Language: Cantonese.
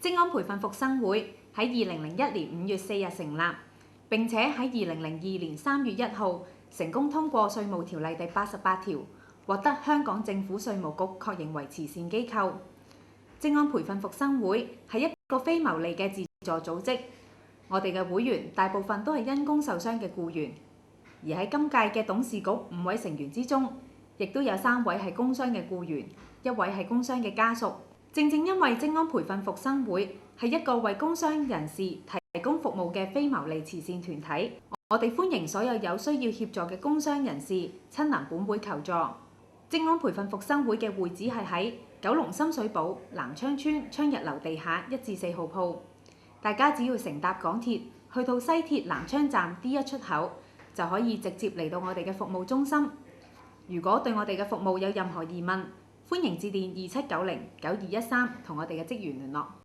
職安培訓復生會喺2001年5月4日成立，並且喺2002年3月1號成功通過稅務條例第88條，獲得香港政府稅務局確認為慈善機構。職安培訓復生會係一個非牟利嘅自助組織，我哋嘅會員大部分都係因工受傷嘅僱員，而喺今屆嘅董事局5位成員之中，亦都有3位係工傷嘅僱員，1位係工傷嘅家屬。正正因為職安培訓復生會係一個為工傷人士提供服務嘅非牟利慈善團體，我哋歡迎所有有需要協助嘅工傷人士親臨本會求助。職安培訓復生會嘅會址係喺九龍深水埗南昌村昌日樓地下1至4號鋪，大家只要乘搭港鐵去到西鐵南昌站 D1 出口，就可以直接嚟到我哋嘅服務中心。如果對我哋嘅服務有任何疑問，歡迎致電27909213同我哋嘅職員聯絡。